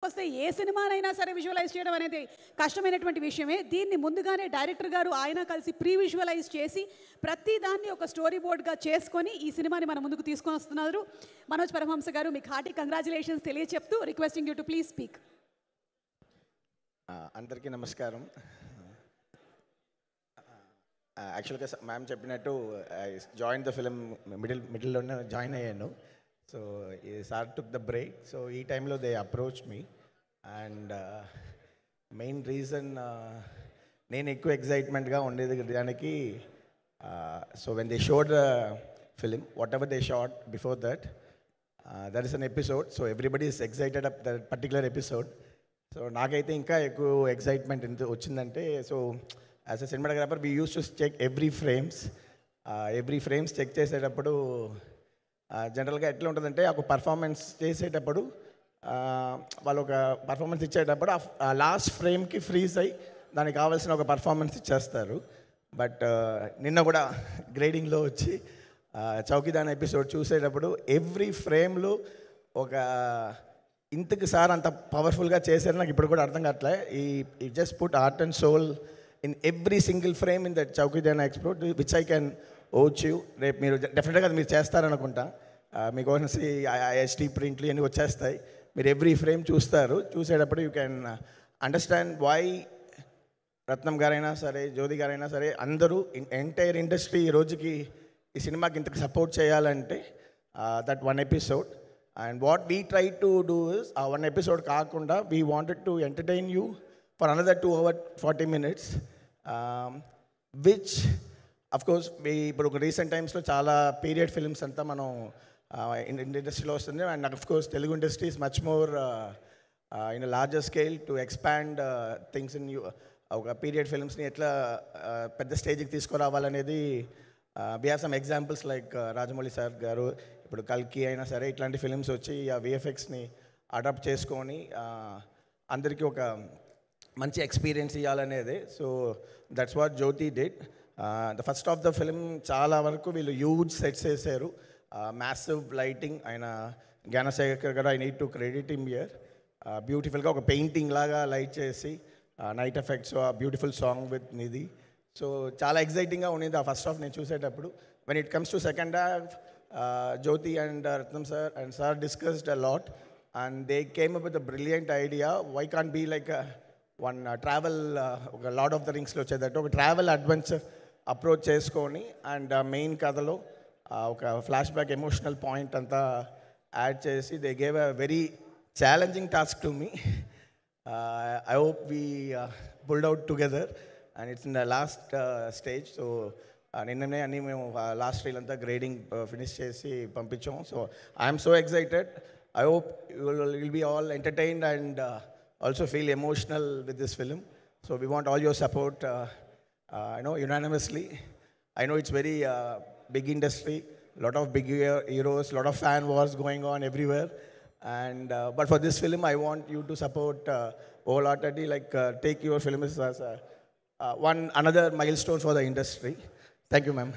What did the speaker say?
వస్తే ఏ సినిమానైనా సరే విజువలైజ్ చేయడం అనేది కష్టమైనటువంటి విషయమే. దీన్ని ముందుగానే డైరెక్టర్ గారు ఆయన కలిసి ప్రీ విజువలైజ్ చేసి ప్రతి దాన్ని ఒక స్టోరీ బోర్డ్గా చేసుకొని ఈ సినిమాని మన ముందుకు తీసుకొని వస్తున్నారు. మనోజ్ పరమహంస గారు మీకు హార్టీ కంగ్రాచులేషన్స్ తెలియచెప్తూ requesting you to please speak. అందరికీ నమస్కారం. యాక్చువల్గా మ్యామ్ చెప్పినట్టు జాయిన్ ద ఫిలిం మిడిల్లోనే జాయిన్ అయ్యాను. సో ఈ sir took the break. So ఈ టైంలో they approach me and main reason నేను ఎక్కువ ఎగ్జైట్మెంట్గా ఉండేది దానికి. So when they showed the film whatever they shot before that that is an episode. So everybody is excited up that particular episode. So నాకైతే ఇంకా ఎక్కువ excitement ఎంత వచ్చిందంటే, so as a cinematographer we use to check every frames check చేసేటప్పుడు జనరల్గా ఎట్లా ఉంటుందంటే, ఒక పర్ఫార్మెన్స్ చేసేటప్పుడు వాళ్ళు ఒక పర్ఫార్మెన్స్ ఇచ్చేటప్పుడు ఆ లాస్ట్ ఫ్రేమ్కి ఫ్రీజ్ అయ్యి దానికి కావాల్సిన ఒక పర్ఫార్మెన్స్ ఇచ్చేస్తారు. బట్ నిన్న కూడా గ్రేడింగ్లో వచ్చి చౌకీదాన్ ఎపిసోడ్ చూసేటప్పుడు ఎవ్రీ ఫ్రేమ్లో ఒక ఇంతకు సార్ అంత పవర్ఫుల్గా చేశారు. నాకు ఇప్పుడు కూడా అర్థం కావట్లే. ఈ just put art and soul in every single frame in that చౌకీదాన్ episode which I can vouch you. రేపు మీరు డెఫినెట్గా అది మీరు చేస్తారనుకుంటా. మీకు హెచ్డి ప్రింట్లు ఇవన్నీ వచ్చేస్తాయి. మీరు ఎవ్రీ ఫ్రేమ్ చూసేటప్పుడు యూ కెన్ అండర్స్టాండ్ వై రత్నం గారైనా సరే, జ్యోతి గారైనా సరే, అందరూ ఎంటైర్ ఇండస్ట్రీ ఈ రోజుకి ఈ సినిమాకి ఇంతకు సపోర్ట్ చేయాలంటే that one episode. And what we try to do is ఆ వన్ ఎపిసోడ్ కాకుండా we wanted to entertain you for another 2 hours 40 minutes, which of course ఇప్పుడు ఒక రీసెంట్ టైమ్స్లో చాలా పీరియడ్ ఫిల్మ్స్ అంతా మనం ఇండస్ట్రీలో వస్తుంది. And of course Telugu industry is much more in larger scale to expand things in you. ఒక పీరియడ్ ఫిల్మ్స్ని ఎట్లా పెద్ద స్టేజ్కి తీసుకురావాలనేది we have some examples like Rajamouli sir garu, ఇప్పుడు కల్కి అయినా సరే, ఇట్లాంటి ఫిల్మ్స్ వచ్చి ఆ విఎఫ్ఎక్స్ని అడాప్ట్ చేసుకొని అందరికీ ఒక మంచి ఎక్స్పీరియన్స్ ఇవ్వాలనేది. So that's what Jyothi did. The first of the film చాలా వరకు వీళ్ళు హ్యూజ్ సెట్స్ వేసారు, మ్యాసివ్ లైటింగ్. ఆయన Gnanasekhar garu, I need to credit him here. బ్యూటిఫుల్గా ఒక పెయింటింగ్ లాగా లైట్ చేసి నైట్ ఎఫెక్ట్స్, ఆ beautiful song with Nidhi. So చాలా ఎగ్జైటింగ్గా ఉండేది ఆ ఫస్ట్ హాఫ్ నేను చూసేటప్పుడు. When it comes to second half, Jyothi and Ratnam sir and sir discussed a lot and they came up with a brilliant idea. Why can't be like one travel, ఒక Lord of the రింగ్స్లో వచ్చేటట్టు ఒక travel adventure approach చేసుకొని and main కథలో ఒక flashback emotional point అంతా add చేసి they gave a very challenging task to me. I hope we pulled out together and it's in the last stage. So నిన్ననే అన్నీ మేము last reel అంతా grading finish చేసి పంపించాం. So I'm so excited. I hope will be all entertained and also feel emotional with this film. So we want all your support, unanimously. I know it's very big industry, lot of big heroes, lot of fan wars going on everywhere. And but for this film, I want you to support wholeheartedly, like take your film as another milestone for the industry. Thank you, ma'am.